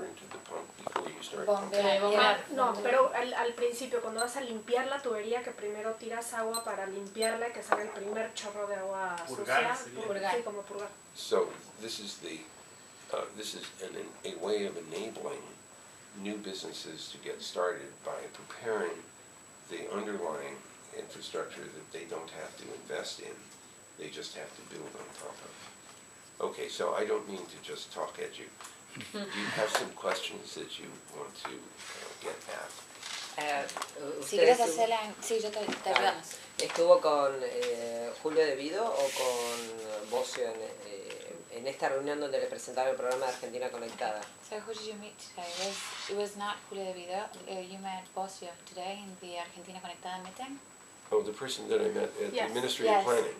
into the pump before you start Bombear. pumping. No, pero al principio, cuando vas a limpiar la tubería, que primero tiras agua para limpiarla, que salga el primer chorro de agua sucia. Purgar. Sí, como purgar. So this is a way of enabling new businesses to get started by preparing the underlying infrastructure that they don't have to invest in. They just have to build on top of. Okay, so I don't mean to just talk at you. Do you have some questions that you want to get at? Si quieres hacerla, sí, yo te ayudamos. ¿Estuvo con Julio De Vido o con Bocio en esta reunión donde le presentaron el programa de Argentina Conectada? So who did you meet today? It was not Julio De Vido. You met Bocio today in the Argentina Conectada meeting? Oh, the person that I met at the Ministry Yes. of Planning.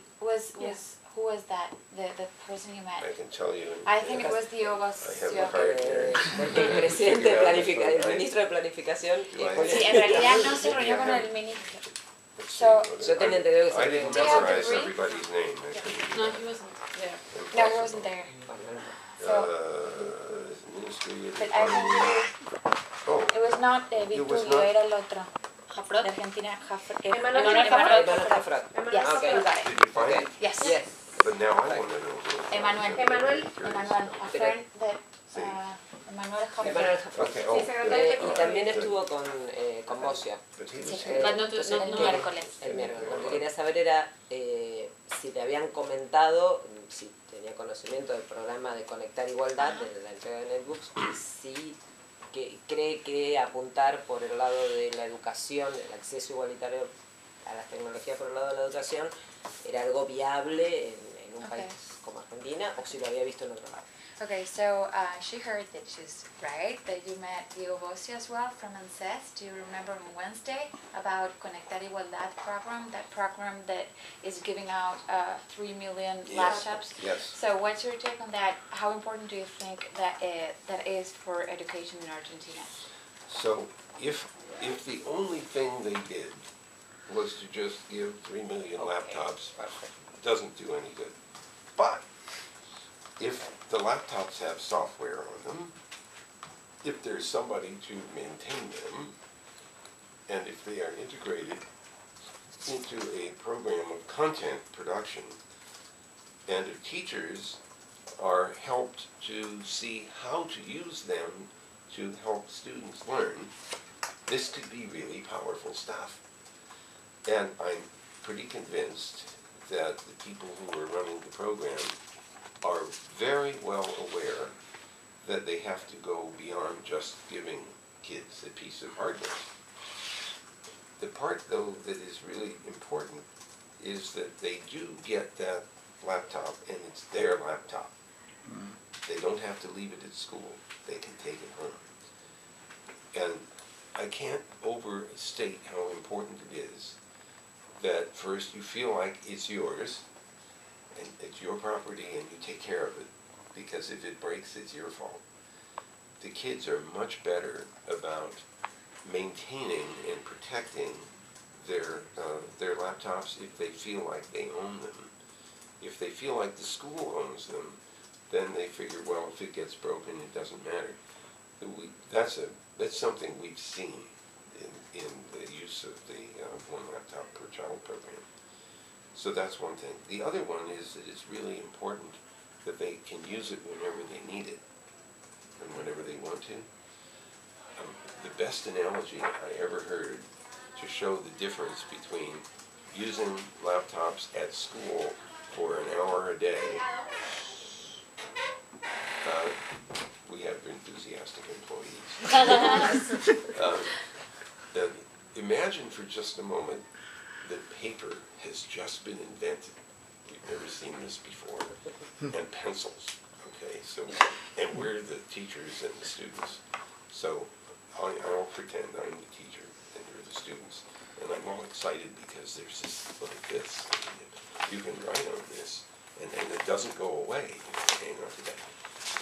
Who was that? The person you met? I can tell you. I think it was the I have a Bocio. card here. El presidente el ministro de Planificación. Sí, en realidad no se reunió con el ministro. Let's see. So- Yo tenía entendido que I didn't Do you have the memorize brief? everybody's name. I couldn't do No, that. he wasn't there. No, he wasn't there. Ministry of But I Planning. think Oh, it was not It was Vitulio, not- era el otro. Jafrot? De Argentina, Emanuel Jafrot. Yes, Okay. you got it. did you find it? Yes. Yes. But now I want to know. who- Emmanuel. Emanuel. Emmanuel, a friend that Sí. Emmanuel Emanuel Jafrot. Jafrot. Okay, oh. Sí, secretario. Y también estuvo con Bocio. But he was Sí. here. But no, El no, miércoles. El miércoles. Lo que quería saber era si le habían comentado, si tenía conocimiento del programa de Conectar Igualdad, de la entrega de netbooks, y si cree que apuntar por el lado de la educación, el acceso igualitario a las tecnologías por el lado de la educación, era algo viable en un país como Argentina, o si lo había visto en otro lado. Okay, so she heard that she's right, that you met Diego Bocio as well from ANSES. Do you remember on Wednesday about Conectar Igualdad program, that program that is giving out 3 million laptops? Yes. So what's your take on that? How important do you think that that is for education in Argentina? So if the only thing they did was to just give 3 million laptops, it doesn't do any good. But if the laptops have software on them, if there's somebody to maintain them, and if they are integrated into a program of content production, and if teachers are helped to see how to use them to help students learn, this could be really powerful stuff. And I'm pretty convinced that the people who are running the program are very well aware that they have to go beyond just giving kids a piece of hardware. The part, though, that is really important is that they do get that laptop, and it's their laptop. They don't have to leave it at school. They can take it home. And I can't overstate how important it is that first you feel like it's yours, and it's your property, and you take care of it, because if it breaks, it's your fault. The kids are much better about maintaining and protecting their laptops if they feel like they own them. If they feel like the school owns them, then they figure, well, if it gets broken, it doesn't matter. That's something we've seen in the use of the one laptop per child program. So that's one thing. The other one is that it's really important that they can use it whenever they need it and whenever they want to. The best analogy I ever heard to show the difference between using laptops at school for an hour a day. We have enthusiastic employees. Imagine for just a moment that paper has just been invented. We've never seen this before. And pencils, okay? So, and we're the teachers and the students. So I'll pretend I'm the teacher and you're the students. And I'm all excited because there's this like this. You can write on this, and it doesn't go away. You can hang on to that.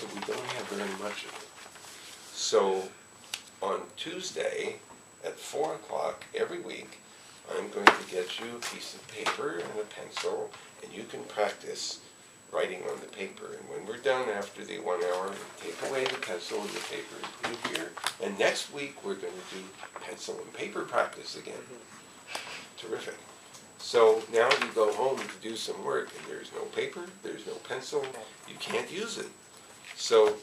But we don't have very much of it. So on Tuesday at 4 o'clock every week, I'm going to get you a piece of paper and a pencil, and you can practice writing on the paper. And when we're done after the 1 hour, we take away the pencil and the paper and put it here. And next week we're going to do pencil and paper practice again. Terrific. So now you go home to do some work and there's no paper, there's no pencil, you can't use it. So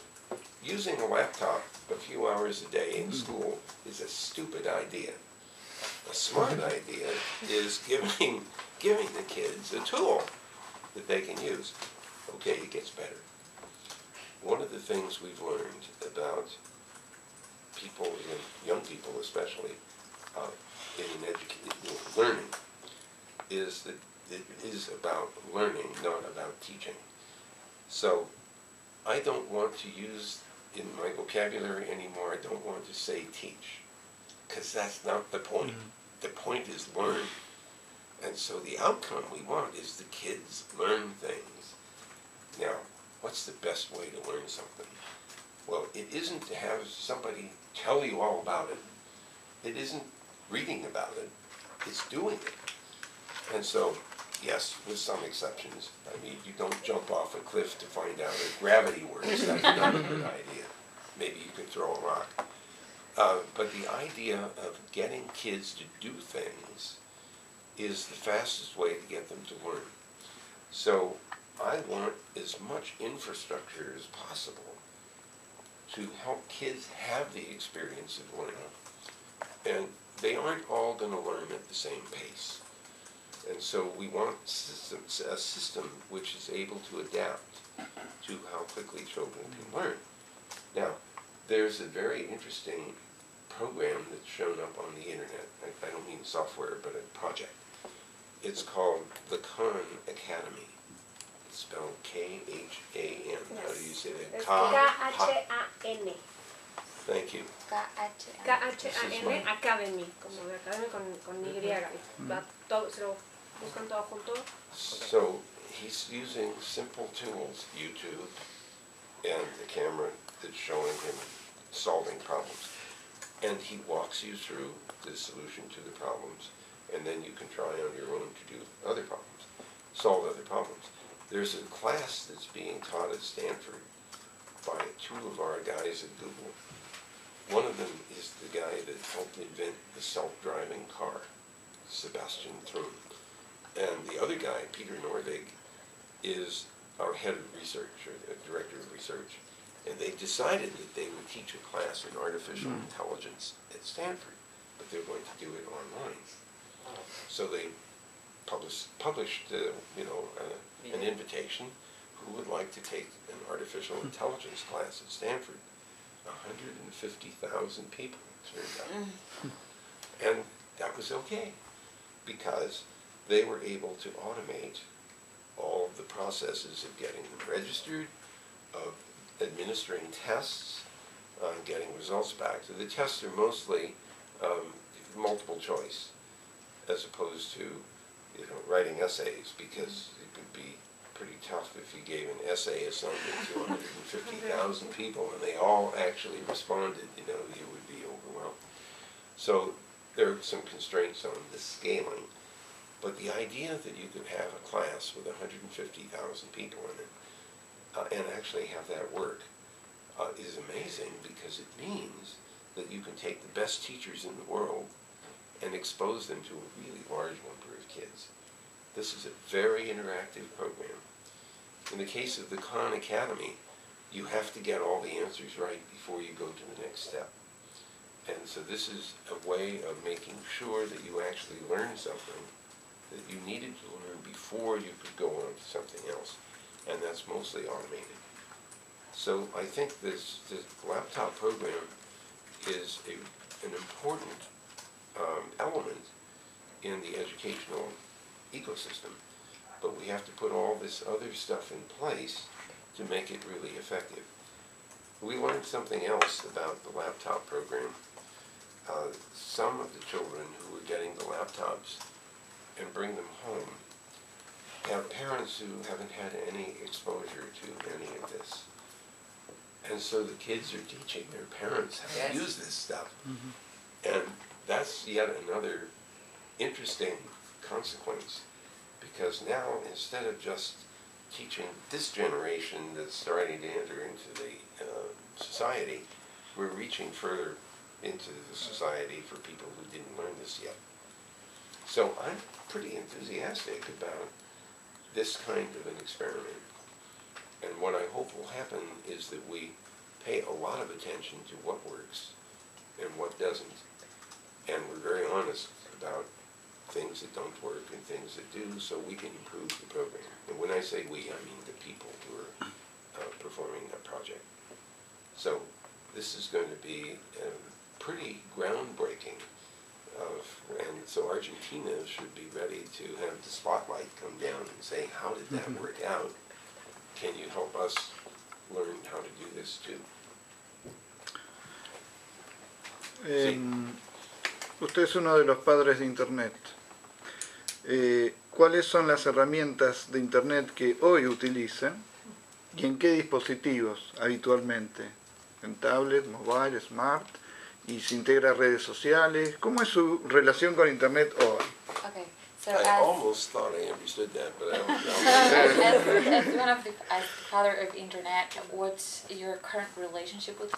using a laptop a few hours a day in school is a stupid idea. A smart idea is giving the kids a tool that they can use. Okay, it gets better. One of the things we've learned about people, young people especially, in learning, is that it is about learning, not about teaching. So I don't want to use in my vocabulary anymore, I don't want to say teach, because that's not the point. The point is learn. And so the outcome we want is the kids learn things. Now, what's the best way to learn something? Well, it isn't to have somebody tell you all about it. It isn't reading about it. It's doing it. And so, yes, with some exceptions. I mean, you don't jump off a cliff to find out if gravity works. That's not a good idea. Maybe you could throw a rock. But the idea of getting kids to do things is the fastest way to get them to learn. So I want as much infrastructure as possible to help kids have the experience of learning. And they aren't all going to learn at the same pace. And so we want a system which is able to adapt to how quickly children can learn. Now, there's a very interesting program that's shown up on the internet. I don't mean software, but a project. It's called the Khan Academy. It's spelled K-H-A-N. Yes. How do you say that? Es K-H-A-N. Thank you. K-H-A-N, Academy, como de academia con Y. Va todo, se lo buscan todo junto. So he's using simple tools, YouTube, and the camera that's showing him solving problems. And he walks you through the solution to the problems, and then you can try on your own to do other problems, solve other problems. There's a class that's being taught at Stanford by two of our guys at Google. One of them is the guy that helped invent the self-driving car, Sebastian Thrun. And the other guy, Peter Norvig, is our head of research, or the director of research. And they decided that they would teach a class in artificial intelligence at Stanford, but they're going to do it online. So they published an invitation. Who would like to take an artificial intelligence class at Stanford? 150,000 people, it turned out. And that was okay, because they were able to automate all of the processes of getting them registered, of administering tests, getting results back. So the tests are mostly multiple choice, as opposed to writing essays, because it would be pretty tough if you gave an essay assignment to 150,000 people and they all actually responded. You would be overwhelmed. So there are some constraints on the scaling, but the idea that you could have a class with 150,000 people in it and actually have that work is amazing, because it means that you can take the best teachers in the world and expose them to a really large number of kids. This is a very interactive program. In the case of the Khan Academy, you have to get all the answers right before you go to the next step. And so this is a way of making sure that you actually learn something that you needed to learn before you could go on to something else. And that's mostly automated. So I think this laptop program is an important element in the educational ecosystem, but we have to put all this other stuff in place to make it really effective. We learned something else about the laptop program. Some of the children who were getting the laptops and bring them home have parents who haven't had any exposure to any of this. And so the kids are teaching their parents how to use this stuff. And that's yet another interesting consequence, because now instead of just teaching this generation that's starting to enter into the society. We're reaching further into the society for people who didn't learn this yet. So I'm pretty enthusiastic about this kind of an experiment. And what I hope will happen is that we pay a lot of attention to what works and what doesn't. And we're very honest about things that don't work and things that do, so we can improve the program. And when I say we, I mean the people who are performing that project. So this is going to be pretty groundbreaking. And so Argentina should be ready to have the spotlight come down and say, how did that work out? Can you help us learn how to do this too? Usted es uno de los padres de Internet. ¿Cuáles son las herramientas de Internet que hoy utiliza y en qué dispositivos habitualmente? ¿En tablet, mobile, smart? ¿Y se integra a redes sociales? ¿Cómo es su relación con Internet hoy? Okay, so I as, almost thought I understood that, but I don't know. as one of the as father of internet, what's your current relationship with